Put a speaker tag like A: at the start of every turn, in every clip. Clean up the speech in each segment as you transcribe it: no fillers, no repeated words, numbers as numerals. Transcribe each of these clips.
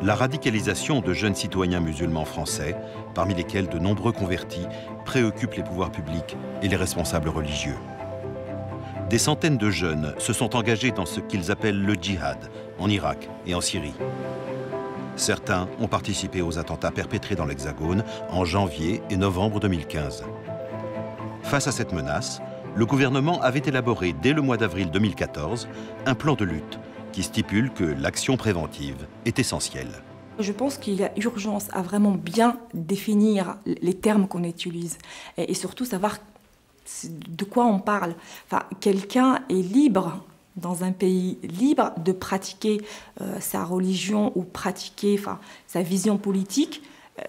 A: la radicalisation de jeunes citoyens musulmans français, parmi lesquels de nombreux convertis, préoccupe les pouvoirs publics et les responsables religieux. Des centaines de jeunes se sont engagés dans ce qu'ils appellent le djihad, en Irak et en Syrie. Certains ont participé aux attentats perpétrés dans l'Hexagone en janvier et novembre 2015. Face à cette menace, le gouvernement avait élaboré dès le mois d'avril 2014 un plan de lutte qui stipule que l'action préventive est essentielle.
B: Je pense qu'il y a urgence à vraiment bien définir les termes qu'on utilise et surtout savoir de quoi on parle. Enfin, quelqu'un est libre dans un pays libre de pratiquer sa religion ou pratiquer sa vision politique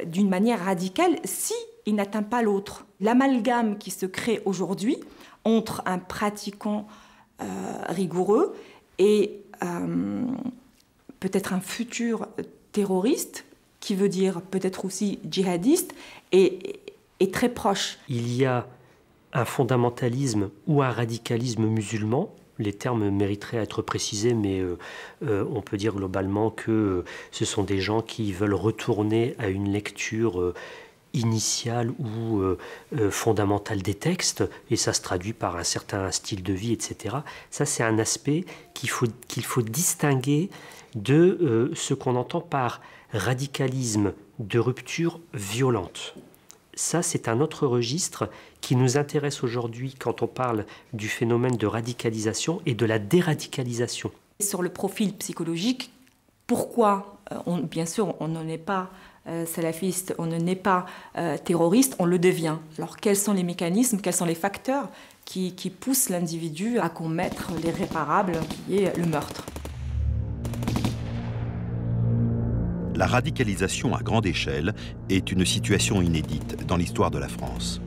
B: d'une manière radicale si il n'atteint pas l'autre. L'amalgame qui se crée aujourd'hui entre un pratiquant rigoureux et peut-être un futur terroriste, qui veut dire peut-être aussi djihadiste, est très proche.
C: Il y a un fondamentalisme ou un radicalisme musulman. Les termes mériteraient à être précisés, mais on peut dire globalement que ce sont des gens qui veulent retourner à une lecture initiale ou fondamentale des textes, et ça se traduit par un certain style de vie, etc. Ça, c'est un aspect qu'il faut distinguer de ce qu'on entend par radicalisme de rupture violente. Ça, c'est un autre registre qui nous intéresse aujourd'hui quand on parle du phénomène de radicalisation et de la déradicalisation.
B: Sur le profil psychologique, pourquoi bien sûr, on n'en est pas salafiste, on ne n'est pas terroriste, on le devient. Alors, quels sont les mécanismes, quels sont les facteurs qui poussent l'individu à commettre l'irréparable, qui est le meurtre?
A: La radicalisation à grande échelle est une situation inédite dans l'histoire de la France.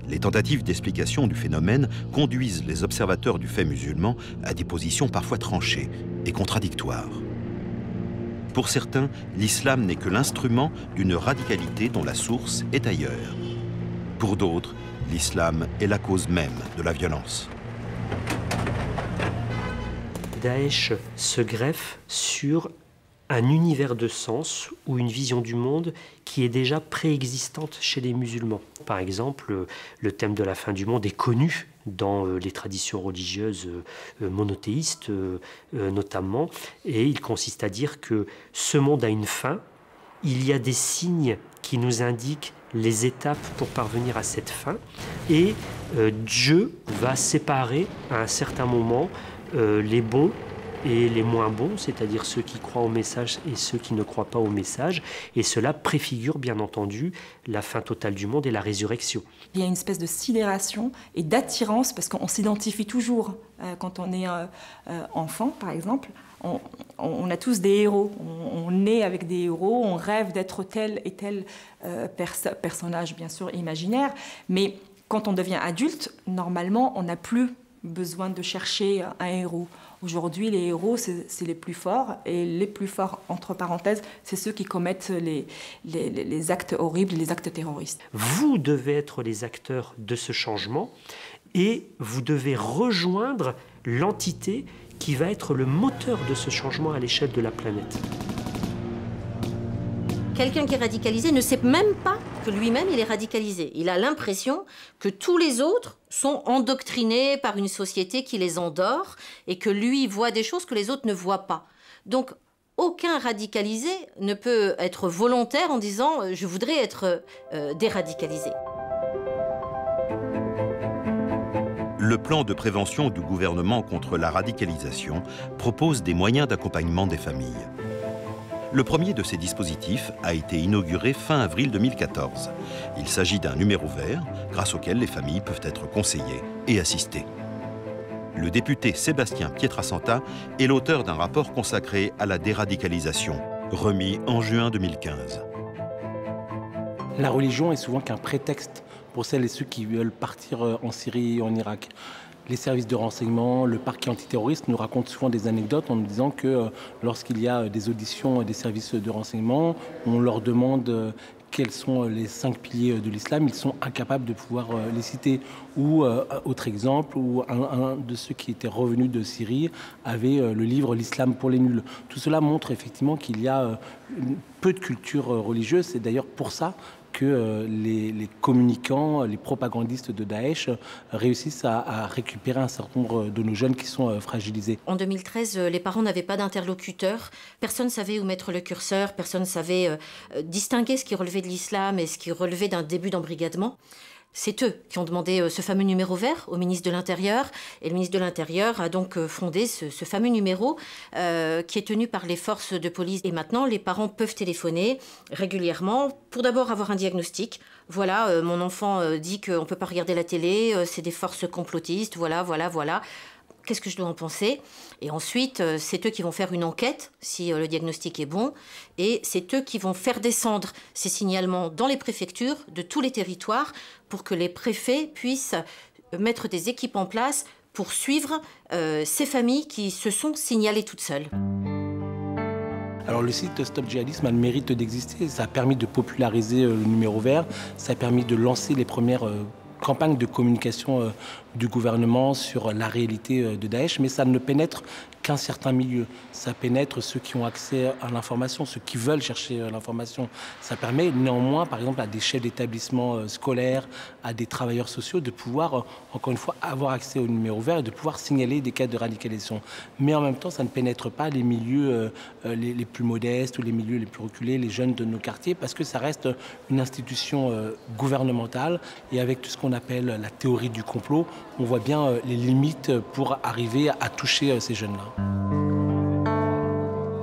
A: Les tentatives d'explication du phénomène conduisent les observateurs du fait musulman à des positions parfois tranchées et contradictoires. Pour certains, l'islam n'est que l'instrument d'une radicalité dont la source est ailleurs. Pour d'autres, l'islam est la cause même de la violence.
C: Daesh se greffe sur un univers de sens ou une vision du monde qui est déjà préexistante chez les musulmans. Par exemple, le thème de la fin du monde est connu dans les traditions religieuses monothéistes notamment, et il consiste à dire que ce monde a une fin, il y a des signes qui nous indiquent les étapes pour parvenir à cette fin, et Dieu va séparer à un certain moment les bons et les moins bons, c'est-à-dire ceux qui croient au message et ceux qui ne croient pas au message. Et cela préfigure bien entendu la fin totale du monde et la résurrection.
B: Il y a une espèce de sidération et d'attirance, parce qu'on s'identifie toujours quand on est enfant, par exemple. On a tous des héros, on naît avec des héros, on rêve d'être tel et tel personnage, bien sûr, imaginaire. Mais quand on devient adulte, normalement, on n'a plus besoin de chercher un héros. Aujourd'hui, les héros, c'est les plus forts, et les plus forts, entre parenthèses, c'est ceux qui commettent les actes horribles, les actes terroristes.
C: Vous devez être les acteurs de ce changement, et vous devez rejoindre l'entité qui va être le moteur de ce changement à l'échelle de la planète.
D: Quelqu'un qui est radicalisé ne sait même pas que lui-même il est radicalisé. Il a l'impression que tous les autres sont endoctrinés par une société qui les endort et que lui voit des choses que les autres ne voient pas. Donc aucun radicalisé ne peut être volontaire en disant « je voudrais être déradicalisé ».
A: Le plan de prévention du gouvernement contre la radicalisation propose des moyens d'accompagnement des familles. Le premier de ces dispositifs a été inauguré fin avril 2014. Il s'agit d'un numéro vert grâce auquel les familles peuvent être conseillées et assistées. Le député Sébastien Pietrasanta est l'auteur d'un rapport consacré à la déradicalisation, remis en juin 2015.
E: La religion est souvent qu'un prétexte pour celles et ceux qui veulent partir en Syrie et en Irak. Les services de renseignement, le parquet antiterroriste nous racontent souvent des anecdotes en nous disant que lorsqu'il y a des auditions des services de renseignement, on leur demande quels sont les 5 piliers de l'islam, ils sont incapables de pouvoir les citer. Ou, autre exemple, où un de ceux qui étaient revenus de Syrie avait le livre L'islam pour les nuls. Tout cela montre effectivement qu'il y a peu de culture religieuse. C'est d'ailleurs pour ça que les communicants, les propagandistes de Daesh réussissent à récupérer un certain nombre de nos jeunes qui sont fragilisés.
D: En 2013, les parents n'avaient pas d'interlocuteur. Personne ne savait où mettre le curseur. Personne ne savait distinguer ce qui relevait de l'islam et ce qui relevait d'un début d'embrigadement. C'est eux qui ont demandé ce fameux numéro vert au ministre de l'Intérieur. Et le ministre de l'Intérieur a donc fondé ce fameux numéro qui est tenu par les forces de police. Et maintenant, les parents peuvent téléphoner régulièrement pour d'abord avoir un diagnostic. Voilà, mon enfant dit qu'on ne peut pas regarder la télé, c'est des forces complotistes, voilà. Qu'est-ce que je dois en penser? Et ensuite, c'est eux qui vont faire une enquête, si le diagnostic est bon, et c'est eux qui vont faire descendre ces signalements dans les préfectures de tous les territoires pour que les préfets puissent mettre des équipes en place pour suivre ces familles qui se sont signalées toutes seules.
E: Alors le site Stop Djihadisme a le mérite d'exister. Ça a permis de populariser le numéro vert, ça a permis de lancer les premières campagne de communication du gouvernement sur la réalité de Daesh, mais ça ne pénètre qu'un certain milieu. Ça pénètre ceux qui ont accès à l'information, ceux qui veulent chercher l'information. Ça permet néanmoins, par exemple, à des chefs d'établissement scolaires, à des travailleurs sociaux, de pouvoir, encore une fois, avoir accès au numéro vert et de pouvoir signaler des cas de radicalisation. Mais en même temps, ça ne pénètre pas les milieux les plus modestes ou les milieux les plus reculés, les jeunes de nos quartiers, parce que ça reste une institution gouvernementale. Et avec tout ce qu'on appelle la théorie du complot, on voit bien les limites pour arriver à toucher ces jeunes-là.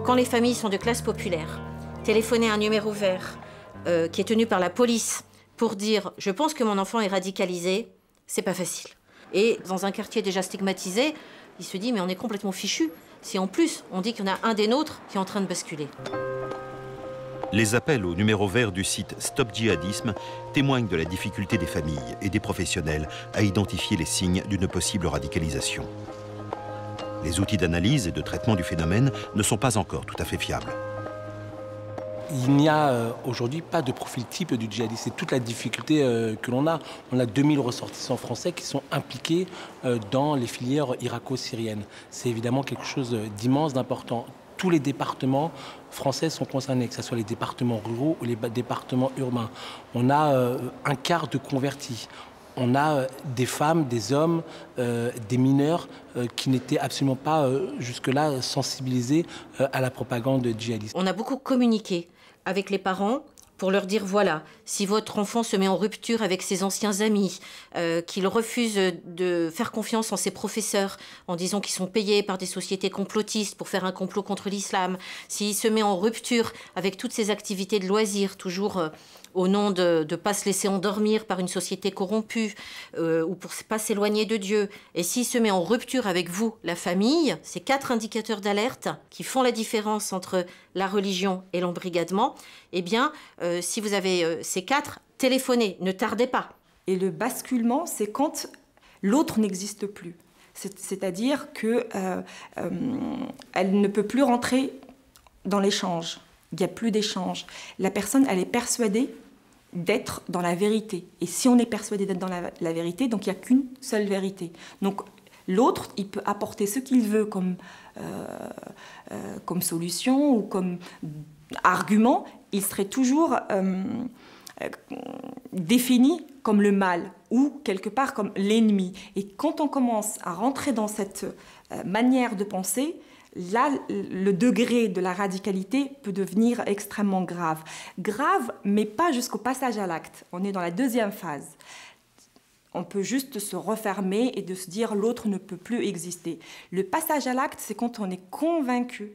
D: Quand les familles sont de classe populaire, téléphoner à un numéro vert qui est tenu par la police pour dire « je pense que mon enfant est radicalisé », c'est pas facile. Et dans un quartier déjà stigmatisé, il se dit « mais on est complètement fichu si en plus on dit qu'il y en a un des nôtres qui est en train de basculer ».
A: Les appels au numéro vert du site Stop Djihadisme témoignent de la difficulté des familles et des professionnels à identifier les signes d'une possible radicalisation. Les outils d'analyse et de traitement du phénomène ne sont pas encore tout à fait fiables.
E: Il n'y a aujourd'hui pas de profil type du djihadiste. C'est toute la difficulté que l'on a. On a 2000 ressortissants français qui sont impliqués dans les filières irako-syriennes. C'est évidemment quelque chose d'immense, d'important. Tous les départements français sont concernés, que ce soit les départements ruraux ou les départements urbains. On a un quart de convertis. On a des femmes, des hommes, des mineurs qui n'étaient absolument pas jusque-là sensibilisés à la propagande djihadiste.
D: On a beaucoup communiqué avec les parents pour leur dire, voilà, si votre enfant se met en rupture avec ses anciens amis, qu'il refuse de faire confiance en ses professeurs en disant qu'ils sont payés par des sociétés complotistes pour faire un complot contre l'islam, s'il se met en rupture avec toutes ses activités de loisirs, toujours au nom de ne pas se laisser endormir par une société corrompue ou pour ne pas s'éloigner de Dieu, et s'il se met en rupture avec vous, la famille, ces 4 indicateurs d'alerte qui font la différence entre la religion et l'embrigadement, eh bien, si vous avez ces 4, téléphonez, ne tardez pas.
B: Et le basculement, c'est quand l'autre n'existe plus. C'est-à-dire qu'elle ne peut plus rentrer dans l'échange. Il n'y a plus d'échange. La personne, elle est persuadée d'être dans la vérité. Et si on est persuadé d'être dans la vérité, donc il n'y a qu'une seule vérité. Donc l'autre, il peut apporter ce qu'il veut comme solution ou comme argument. Il serait toujours défini comme le mal ou quelque part comme l'ennemi. Et quand on commence à rentrer dans cette manière de penser, là, le degré de la radicalité peut devenir extrêmement grave. Grave, mais pas jusqu'au passage à l'acte. On est dans la deuxième phase. On peut juste se refermer et de se dire l'autre ne peut plus exister. Le passage à l'acte, c'est quand on est convaincu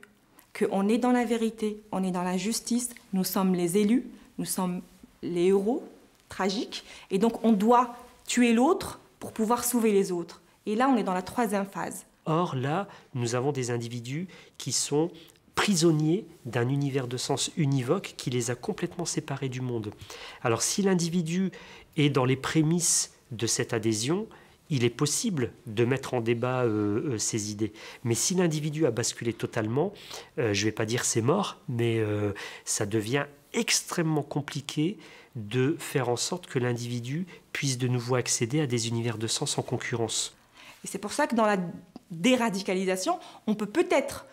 B: qu'on est dans la vérité, on est dans la justice, nous sommes les élus, nous sommes les héros tragiques, et donc on doit tuer l'autre pour pouvoir sauver les autres. Et là, on est dans la troisième phase.
C: Or, là, nous avons des individus qui sont prisonniers d'un univers de sens univoque qui les a complètement séparés du monde. Alors, si l'individu est dans les prémices de cette adhésion, il est possible de mettre en débat ces idées. Mais si l'individu a basculé totalement, je ne vais pas dire c'est mort, mais ça devient extrêmement compliqué de faire en sorte que l'individu puisse de nouveau accéder à des univers de sens en concurrence.
B: Et c'est pour ça que dans la déradicalisation, on peut peut-être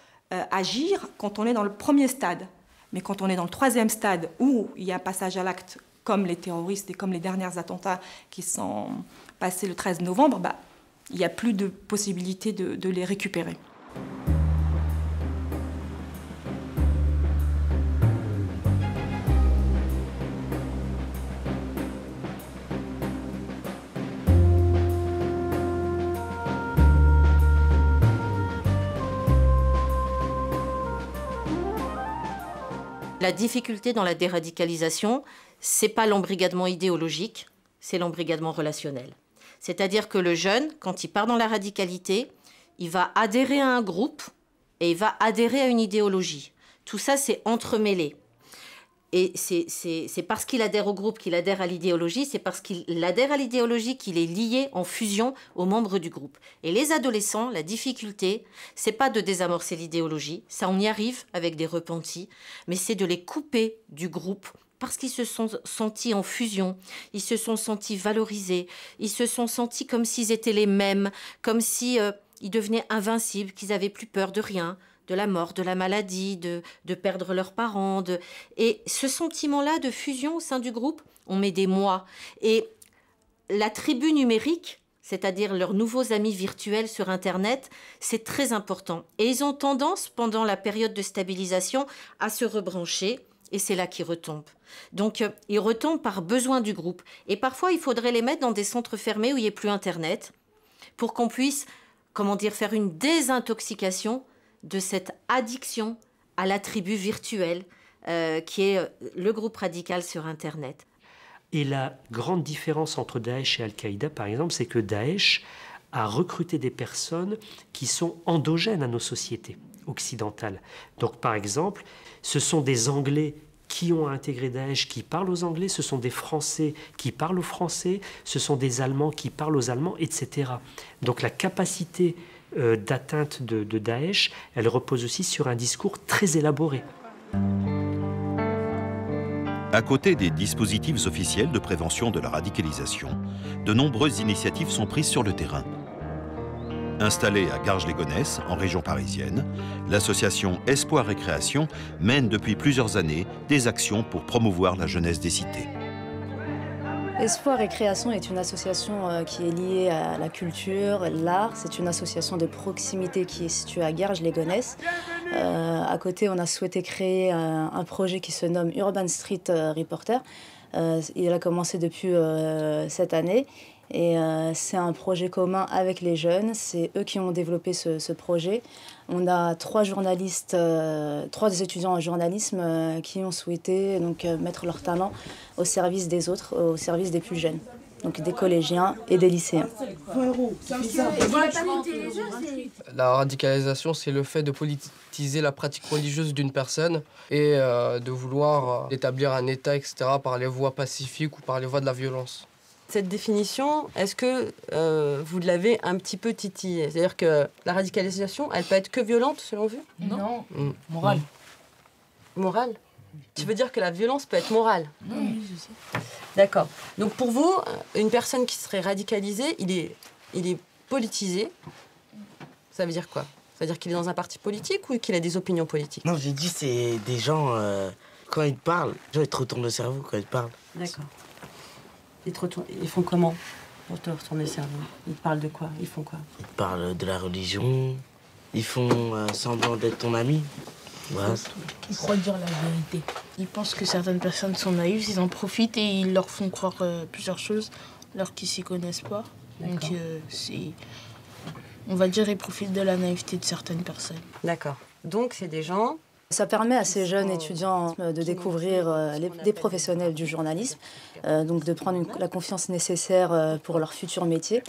B: agir quand on est dans le premier stade. Mais quand on est dans le troisième stade, où il y a passage à l'acte, comme les terroristes et comme les derniers attentats qui sont passés le 13 novembre, il n'y a plus de possibilité de les récupérer.
D: La difficulté dans la déradicalisation, c'est pas l'embrigadement idéologique, c'est l'embrigadement relationnel. C'est-à-dire que le jeune, quand il part dans la radicalité, il va adhérer à un groupe et il va adhérer à une idéologie. Tout ça, c'est entremêlé. Et c'est parce qu'il adhère au groupe qu'il adhère à l'idéologie, c'est parce qu'il adhère à l'idéologie qu'il est lié en fusion aux membres du groupe. Et les adolescents, la difficulté, c'est pas de désamorcer l'idéologie, ça on y arrive avec des repentis, mais c'est de les couper du groupe parce qu'ils se sont sentis en fusion, ils se sont sentis valorisés, ils se sont sentis comme s'ils étaient les mêmes, comme si ils devenaient invincibles, qu'ils avaient plus peur de rien, de la mort, de la maladie, de perdre leurs parents. Et ce sentiment-là de fusion au sein du groupe, on met des mois. Et la tribu numérique, c'est-à-dire leurs nouveaux amis virtuels sur Internet, c'est très important. Et ils ont tendance, pendant la période de stabilisation, à se rebrancher. Et c'est là qu'ils retombent. Donc, ils retombent par besoin du groupe. Et parfois, il faudrait les mettre dans des centres fermés où il n'y ait plus Internet, pour qu'on puisse, faire une désintoxication de cette addiction à la tribu virtuelle qui est le groupe radical sur Internet.
C: Et la grande différence entre Daesh et Al-Qaïda, par exemple, c'est que Daesh a recruté des personnes qui sont endogènes à nos sociétés occidentales. Donc, par exemple, ce sont des Anglais qui ont intégré Daesh, qui parlent aux Anglais, ce sont des Français qui parlent aux Français, ce sont des Allemands qui parlent aux Allemands, etc. Donc, la capacité d'atteinte de Daesh, elle repose aussi sur un discours très élaboré.
A: À côté des dispositifs officiels de prévention de la radicalisation, de nombreuses initiatives sont prises sur le terrain. Installée à Garges-les-Gonesse, en région parisienne, l'association Espoir et Création mène depuis plusieurs années des actions pour promouvoir la jeunesse des cités.
F: Espoir et Création est une association qui est liée à la culture, l'art. C'est une association de proximité qui est située à Garges-les-Gonesse. À côté, on a souhaité créer un projet qui se nomme Urban Street Reporter. Il a commencé depuis cette année. Et c'est un projet commun avec les jeunes. C'est eux qui ont développé ce projet. On a trois étudiants en journalisme qui ont souhaité mettre leur talent au service des autres, au service des plus jeunes. Donc des collégiens et des lycéens.
G: La radicalisation, c'est le fait de politiser la pratique religieuse d'une personne et de vouloir établir un État, etc., par les voies pacifiques ou par les voies de la violence.
H: Cette définition, est-ce que vous l'avez un petit peu titillée? C'est-à-dire que la radicalisation, elle peut être que violente, selon vous?
I: Non. Morale.
H: Morale? Tu veux dire que la violence peut être morale?
I: Oui, je sais.
H: D'accord. Donc pour vous, une personne qui serait radicalisée, il est politisé. Ça veut dire quoi? Ça veut dire qu'il est dans un parti politique ou qu'il a des opinions politiques?
J: Non, j'ai dit c'est des gens, quand ils parlent, ils te retournent le cerveau quand ils parlent.
H: D'accord. Ils font comment pour te retourner le cerveau? Ils te parlent de quoi? Ils font quoi?
J: Ils te parlent de la religion, ils font semblant d'être ton ami. Voilà.
I: Ils croient dire la vérité. Ils pensent que certaines personnes sont naïves, ils en profitent et ils leur font croire plusieurs choses alors qu'ils s'y connaissent pas. Donc on va dire ils profitent de la naïveté de certaines personnes.
H: D'accord. Donc c'est des gens...
F: Ça permet à ces jeunes étudiants de découvrir des professionnels du journalisme, donc de prendre la confiance nécessaire pour leur futur métier.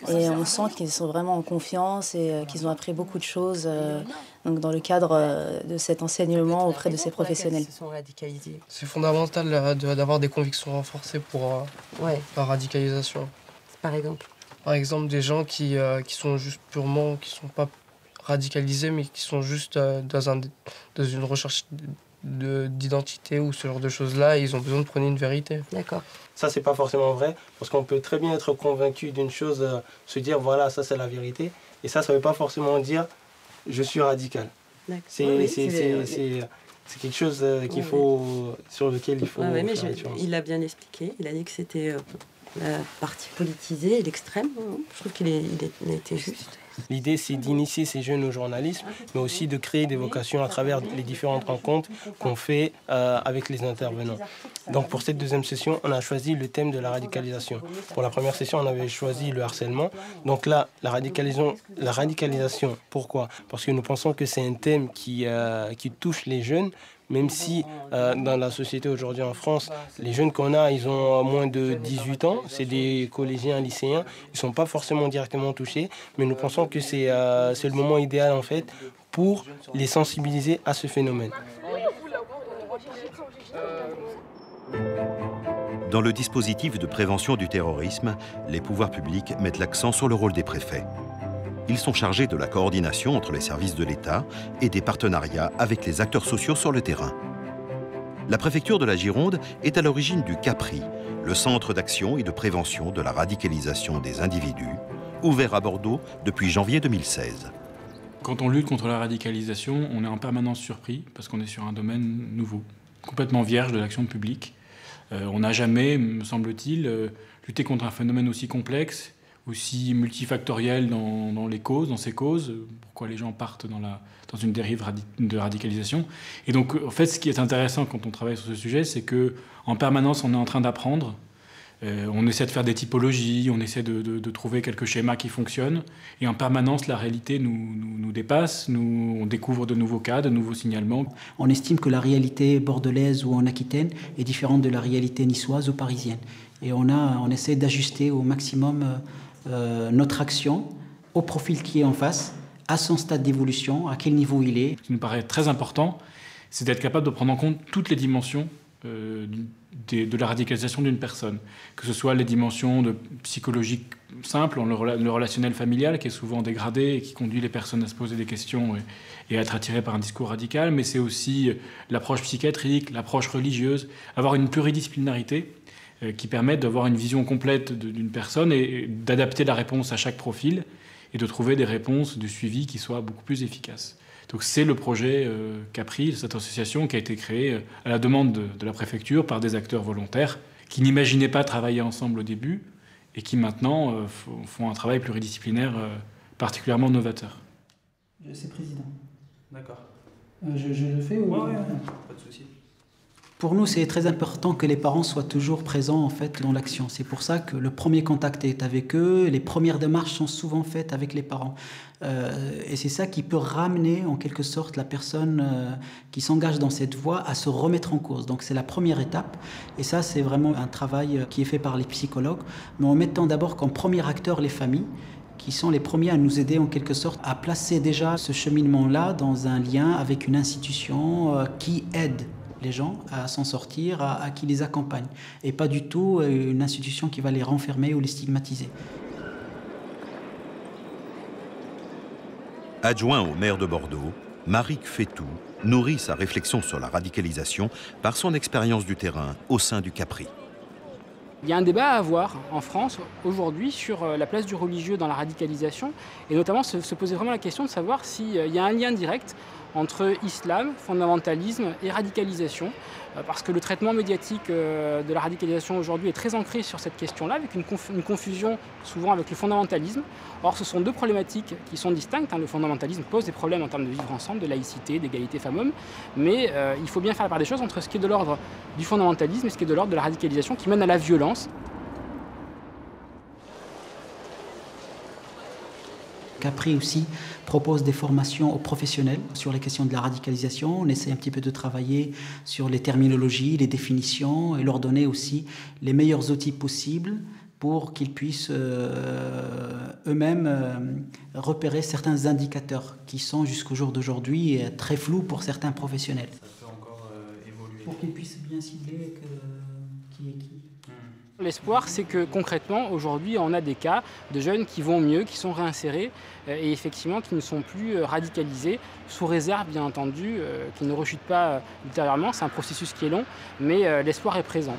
F: Et on sent qu'ils sont vraiment en confiance et qu'ils ont appris beaucoup de choses donc dans le cadre de cet enseignement auprès de ces professionnels.
G: C'est fondamental d'avoir des convictions renforcées pour la radicalisation.
H: Par exemple?
G: Par exemple, des gens qui sont juste purement, qui sont pas radicalisés, mais qui sont juste dans une recherche d'identité ou ce genre de choses-là, ils ont besoin de prôner une vérité.
H: D'accord.
K: Ça, c'est pas forcément vrai, parce qu'on peut très bien être convaincu d'une chose, se dire, voilà, ça c'est la vérité, et ça veut pas forcément dire, je suis radical. C'est quelque chose sur lequel il faut faire
H: mais
K: la différence.
H: il a bien expliqué, il a dit que c'était la partie politisée et l'extrême. Je trouve qu'il a été juste.
K: L'idée, c'est d'initier ces jeunes au journalisme, mais aussi de créer des vocations à travers les différentes rencontres qu'on fait avec les intervenants. Donc pour cette deuxième session, on a choisi le thème de la radicalisation. Pour la première session, on avait choisi le harcèlement. Donc là, la radicalisation, pourquoi? Parce que nous pensons que c'est un thème qui touche les jeunes, même si dans la société aujourd'hui en France, les jeunes qu'on a, ils ont moins de 18 ans, c'est des collégiens, lycéens, ils ne sont pas forcément directement touchés, mais nous pensons que c'est le moment idéal en fait pour les sensibiliser à ce phénomène.
A: Dans le dispositif de prévention du terrorisme, les pouvoirs publics mettent l'accent sur le rôle des préfets. Ils sont chargés de la coordination entre les services de l'État et des partenariats avec les acteurs sociaux sur le terrain. La préfecture de la Gironde est à l'origine du CAPRI, le Centre d'action et de prévention de la radicalisation des individus, ouvert à Bordeaux depuis janvier 2016.
L: Quand on lutte contre la radicalisation, on est en permanence surpris parce qu'on est sur un domaine nouveau, complètement vierge de l'action publique. On n'a jamais, me semble-t-il, lutté contre un phénomène aussi complexe, aussi multifactoriel dans les causes, dans ses causes, pourquoi les gens partent dans une dérive de radicalisation. Et donc, en fait, ce qui est intéressant quand on travaille sur ce sujet, c'est qu'en permanence, on est en train d'apprendre. On essaie de faire des typologies, on essaie de trouver quelques schémas qui fonctionnent. Et en permanence, la réalité nous dépasse, on découvre de nouveaux cas, de nouveaux signalements.
M: On estime que la réalité bordelaise ou en Aquitaine est différente de la réalité niçoise ou parisienne. Et on essaie d'ajuster au maximum notre action au profil qui est en face, à son stade d'évolution, à quel niveau il est.
L: Ce qui nous paraît très important, c'est d'être capable de prendre en compte toutes les dimensions de la radicalisation d'une personne, que ce soit les dimensions psychologiques simples, le relationnel familial qui est souvent dégradé et qui conduit les personnes à se poser des questions et à être attirées par un discours radical, mais c'est aussi l'approche psychiatrique, l'approche religieuse, avoir une pluridisciplinarité qui permettent d'avoir une vision complète d'une personne et d'adapter la réponse à chaque profil et de trouver des réponses de suivi qui soient beaucoup plus efficaces. Donc c'est le projet CAPRI, cette association qui a été créée à la demande de la préfecture par des acteurs volontaires qui n'imaginaient pas travailler ensemble au début et qui maintenant font un travail pluridisciplinaire particulièrement novateur.
M: Je suis président.
L: D'accord.
M: Je le fais ou...
L: Ouais, pas de souci.
M: Pour nous, c'est très important que les parents soient toujours présents en fait, dans l'action. C'est pour ça que le premier contact est avec eux, les premières démarches sont souvent faites avec les parents. Et c'est ça qui peut ramener en quelque sorte la personne qui s'engage dans cette voie à se remettre en cause. Donc c'est la première étape. Et ça, c'est vraiment un travail qui est fait par les psychologues, mais en mettant d'abord comme premier acteur les familles, qui sont les premiers à nous aider en quelque sorte à placer déjà ce cheminement-là dans un lien avec une institution qui aide les gens à s'en sortir, à qui les accompagne, et pas du tout une institution qui va les renfermer ou les stigmatiser.
A: Adjoint au maire de Bordeaux, Maric Fétou nourrit sa réflexion sur la radicalisation par son expérience du terrain au sein du CAPRI.
N: Il y a un débat à avoir en France aujourd'hui sur la place du religieux dans la radicalisation, et notamment se poser vraiment la question de savoir s'il y a un lien direct entre islam, fondamentalisme et radicalisation, parce que le traitement médiatique de la radicalisation aujourd'hui est très ancré sur cette question-là, avec une confusion souvent avec le fondamentalisme. Or, ce sont deux problématiques qui sont distinctes. Le fondamentalisme pose des problèmes en termes de vivre ensemble, de laïcité, d'égalité femmes-hommes, mais il faut bien faire la part des choses entre ce qui est de l'ordre du fondamentalisme et ce qui est de l'ordre de la radicalisation qui mène à la violence.
M: CAPRI aussi propose des formations aux professionnels sur les questions de la radicalisation. On essaie un petit peu de travailler sur les terminologies, les définitions et leur donner aussi les meilleurs outils possibles pour qu'ils puissent eux-mêmes repérer certains indicateurs qui sont jusqu'au jour d'aujourd'hui très flous pour certains professionnels. Ça peut encore évoluer. Pour qu'ils puissent bien cibler qui est qui.
N: L'espoir, c'est que concrètement, aujourd'hui, on a des cas de jeunes qui vont mieux, qui sont réinsérés et effectivement qui ne sont plus radicalisés, sous réserve bien entendu, qu'ils ne rechutent pas ultérieurement. C'est un processus qui est long, mais l'espoir est présent.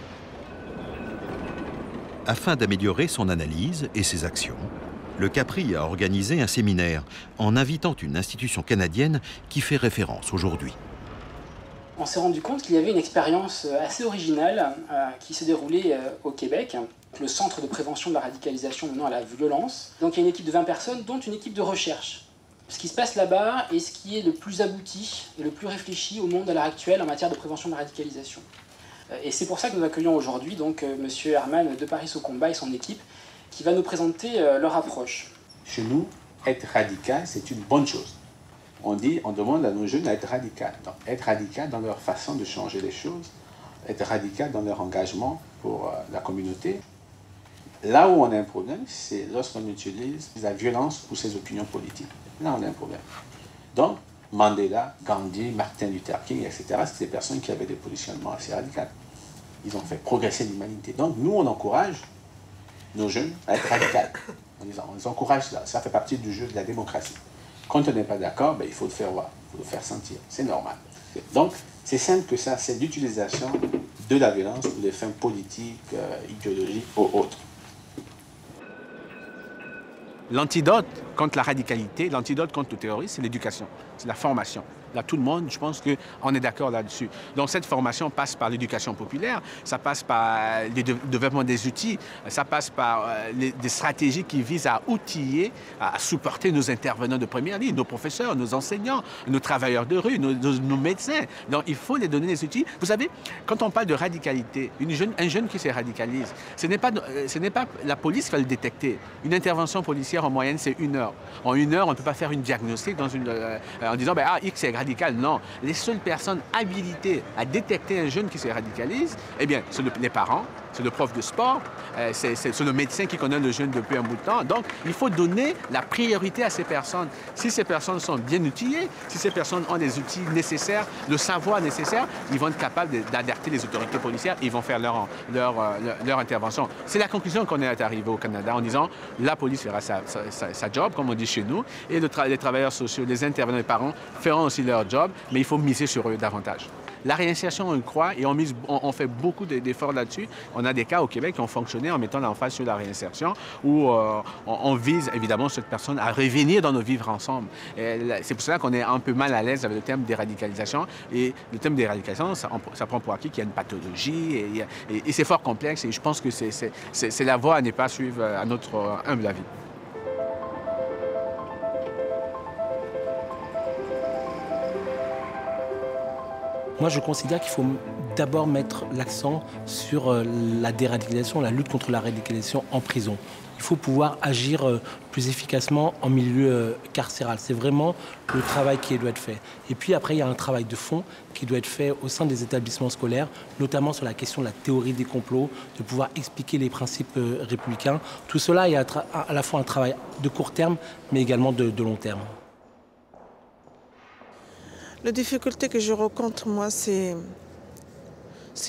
A: Afin d'améliorer son analyse et ses actions, le CAPRI a organisé un séminaire en invitant une institution canadienne qui fait référence aujourd'hui.
N: On s'est rendu compte qu'il y avait une expérience assez originale qui se déroulait au Québec, le Centre de prévention de la radicalisation menant à la violence. Donc il y a une équipe de 20 personnes, dont une équipe de recherche. Ce qui se passe là-bas est ce qui est le plus abouti et le plus réfléchi au monde à l'heure actuelle en matière de prévention de la radicalisation. Et c'est pour ça que nous accueillons aujourd'hui M. Herman de Paris au combat et son équipe qui va nous présenter leur approche.
O: Chez nous, être radical, c'est une bonne chose. On demande à nos jeunes d'être radicaux. Donc, être radical dans leur façon de changer les choses, être radical dans leur engagement pour la communauté. Là où on a un problème, c'est lorsqu'on utilise la violence pour ses opinions politiques. Là, on a un problème. Donc, Mandela, Gandhi, Martin Luther King, etc., c'est des personnes qui avaient des positionnements assez radicaux. Ils ont fait progresser l'humanité. Donc, nous, on encourage nos jeunes à être radicaux. On les encourage là. Ça fait partie du jeu de la démocratie. Quand on n'est pas d'accord, il faut le faire voir, il faut le faire sentir. C'est normal. Donc, c'est simple que ça, c'est l'utilisation de la violence pour des fins politiques, idéologiques ou autres. L'antidote contre la radicalité, l'antidote contre le terrorisme, c'est l'éducation, c'est la formation. Là, tout le monde, je pense qu'on est d'accord là-dessus. Donc, cette formation passe par l'éducation populaire, ça passe par le développement des outils, ça passe par des stratégies qui visent à outiller, à supporter nos intervenants de première ligne, nos professeurs, nos enseignants, nos travailleurs de rue, nos médecins. Donc, il faut les donner des outils. Vous savez, quand on parle de radicalité, un jeune qui se radicalise, ce n'est pas la police qui va le détecter. Une intervention policière, en moyenne, c'est 1 heure. En 1 heure, on ne peut pas faire une diagnostic en disant X est radical. Non. Les seules personnes habilitées à détecter un jeune qui se radicalise, eh bien, c'est les parents, c'est le prof de sport, c'est le médecin qui connaît le jeune depuis un bout de temps. Donc, il faut donner la priorité à ces personnes. Si ces personnes sont bien outillées, si ces personnes ont les outils nécessaires, le savoir nécessaire, ils vont être capables d'alerter les autorités policières et ils vont faire leur intervention. C'est la conclusion qu'on est arrivé au Canada en disant la police fera sa job, comme on dit chez nous, et les travailleurs sociaux, les intervenants, les parents feront aussi leur job, mais il faut miser sur eux davantage. La réinsertion, on le croit, et on fait beaucoup d'efforts là-dessus. On a des cas au Québec qui ont fonctionné en mettant l'emphase sur la réinsertion, où on vise évidemment cette personne à revenir dans nos vivre ensemble. C'est pour cela qu'on est un peu mal à l'aise avec le thème déradicalisation. Et le thème déradicalisation, ça prend pour acquis qu'il y a une pathologie, et c'est fort complexe, et je pense que c'est la voie à ne pas suivre, à notre humble avis.
E: Moi, je considère qu'il faut d'abord mettre l'accent sur la déradicalisation, la lutte contre la radicalisation en prison. Il faut pouvoir agir plus efficacement en milieu carcéral. C'est vraiment le travail qui doit être fait. Et puis après, il y a un travail de fond qui doit être fait au sein des établissements scolaires, notamment sur la question de la théorie des complots, de pouvoir expliquer les principes républicains. Tout cela est à la fois un travail de court terme, mais également de long terme.
P: La difficulté que je rencontre, moi, c'est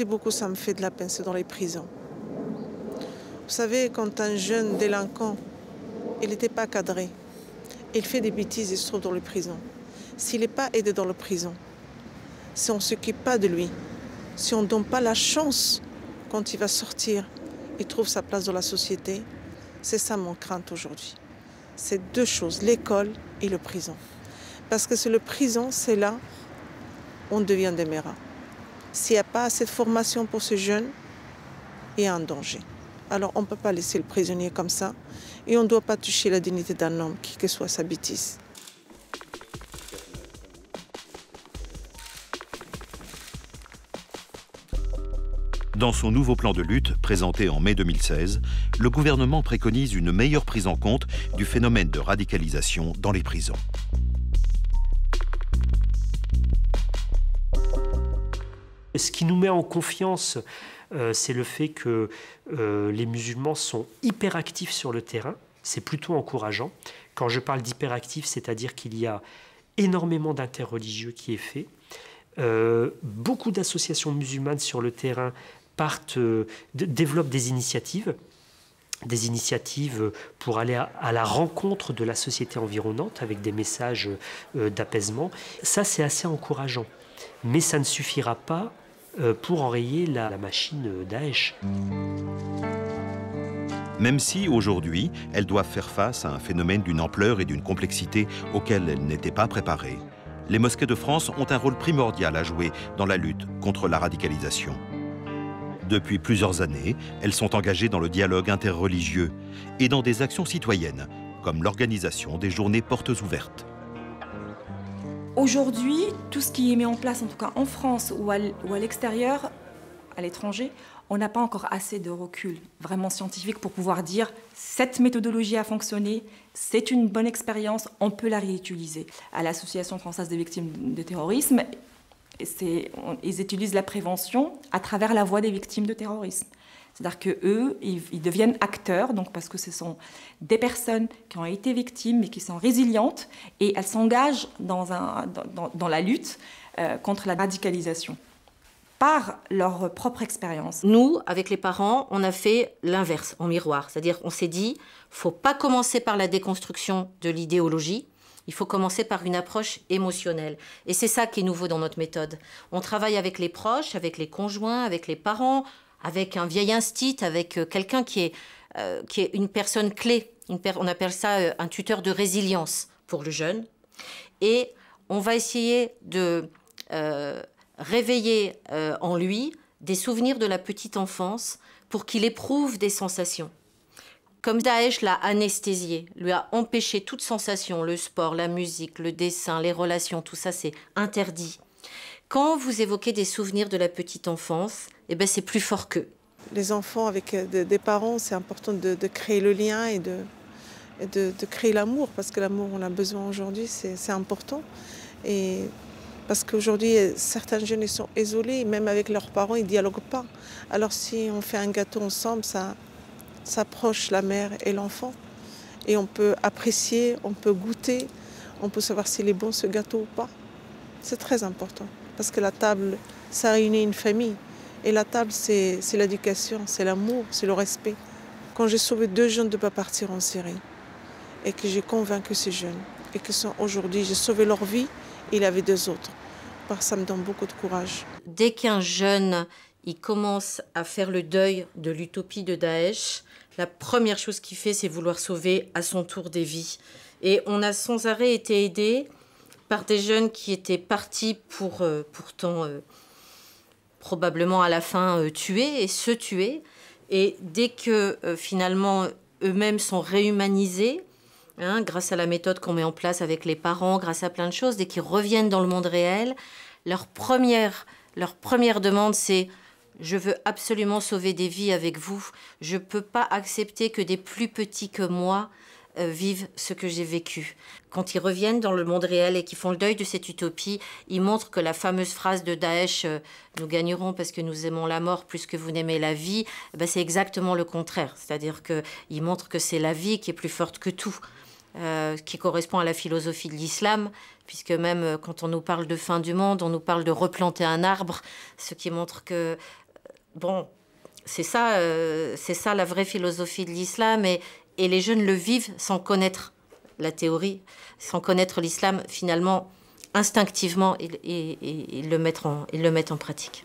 P: beaucoup, ça me fait de la peine, c'est dans les prisons. Vous savez, quand un jeune délinquant, il n'était pas cadré, il fait des bêtises, il se trouve dans les prisons. S'il n'est pas aidé dans la prison, si on ne s'occupe pas de lui, si on ne donne pas la chance, quand il va sortir, il trouve sa place dans la société, c'est ça mon crainte aujourd'hui. C'est 2 choses, l'école et le prison. Parce que c'est le prison, c'est là où on devient des mérins. S'il n'y a pas assez de formation pour ces jeunes, il y a un danger. Alors on ne peut pas laisser le prisonnier comme ça et on ne doit pas toucher la dignité d'un homme, qui que soit sa bêtise.
A: Dans son nouveau plan de lutte, présenté en mai 2016, le gouvernement préconise une meilleure prise en compte du phénomène de radicalisation dans les prisons.
C: Ce qui nous met en confiance, c'est le fait que les musulmans sont hyperactifs sur le terrain. C'est plutôt encourageant. Quand je parle d'hyperactifs, c'est-à-dire qu'il y a énormément d'interreligieux qui est fait. Beaucoup d'associations musulmanes sur le terrain développent des initiatives pour aller à la rencontre de la société environnante avec des messages d'apaisement. Ça, c'est assez encourageant. Mais ça ne suffira pas pour enrayer la machine Daesh.
A: Même si, aujourd'hui, elles doivent faire face à un phénomène d'une ampleur et d'une complexité auxquelles elles n'étaient pas préparées, les mosquées de France ont un rôle primordial à jouer dans la lutte contre la radicalisation. Depuis plusieurs années, elles sont engagées dans le dialogue interreligieux et dans des actions citoyennes, comme l'organisation des journées portes ouvertes.
B: Aujourd'hui, tout ce qui est mis en place, en tout cas en France ou à l'extérieur, à l'étranger, on n'a pas encore assez de recul vraiment scientifique pour pouvoir dire cette méthodologie a fonctionné, c'est une bonne expérience, on peut la réutiliser. À l'Association française des victimes de terrorisme, ils utilisent la prévention à travers la voix des victimes de terrorisme. C'est-à-dire qu'eux, ils deviennent acteurs, donc parce que ce sont des personnes qui ont été victimes mais qui sont résilientes et elles s'engagent dans la lutte contre la radicalisation par leur propre expérience.
D: Nous, avec les parents, on a fait l'inverse, en miroir. C'est-à-dire qu'on s'est dit, il ne faut pas commencer par la déconstruction de l'idéologie, il faut commencer par une approche émotionnelle. Et c'est ça qui est nouveau dans notre méthode. On travaille avec les proches, avec les conjoints, avec les parents, avec un vieil instit, avec quelqu'un qui est une personne clé. On appelle ça un tuteur de résilience pour le jeune. Et on va essayer de réveiller en lui des souvenirs de la petite enfance pour qu'il éprouve des sensations. Comme Daesh l'a anesthésié, lui a empêché toute sensation, le sport, la musique, le dessin, les relations, tout ça c'est interdit. Quand vous évoquez des souvenirs de la petite enfance, eh ben c'est plus fort qu'eux.
P: Les enfants avec des parents, c'est important de créer le lien et de créer l'amour, parce que l'amour on a besoin aujourd'hui, c'est important. Et parce qu'aujourd'hui, certains jeunes ils sont isolés, même avec leurs parents, ils ne dialoguent pas. Alors si on fait un gâteau ensemble, ça approche la mère et l'enfant. Et on peut apprécier, on peut goûter, on peut savoir s'il est bon ce gâteau ou pas. C'est très important, parce que la table, ça réunit une famille. Et la table, c'est l'éducation, c'est l'amour, c'est le respect. Quand j'ai sauvé 2 jeunes de ne pas partir en Syrie, et que j'ai convaincu ces jeunes, et que aujourd'hui, j'ai sauvé leur vie, il avait 2 autres. Ça me donne beaucoup de courage.
D: Dès qu'un jeune il commence à faire le deuil de l'utopie de Daesh, la première chose qu'il fait, c'est vouloir sauver à son tour des vies. Et on a sans arrêt été aidés par des jeunes qui étaient partis pour pourtant probablement à la fin tuer et se tuer. Et dès que finalement eux-mêmes sont réhumanisés, grâce à la méthode qu'on met en place avec les parents, grâce à plein de choses, dès qu'ils reviennent dans le monde réel, leur première demande, c'est « Je veux absolument sauver des vies avec vous. Je ne peux pas accepter que des plus petits que moi vivent ce que j'ai vécu. » Quand ils reviennent dans le monde réel et qu'ils font le deuil de cette utopie, ils montrent que la fameuse phrase de Daesh « Nous gagnerons parce que nous aimons la mort plus que vous n'aimez la vie », c'est exactement le contraire. C'est-à-dire qu'ils montrent que c'est la vie qui est plus forte que tout. Qui correspond à la philosophie de l'islam, puisque même quand on nous parle de fin du monde, on nous parle de replanter un arbre, ce qui montre que, bon, c'est ça la vraie philosophie de l'islam, et les jeunes le vivent sans connaître la théorie, sans connaître l'islam, finalement, instinctivement, ils le mettent en pratique.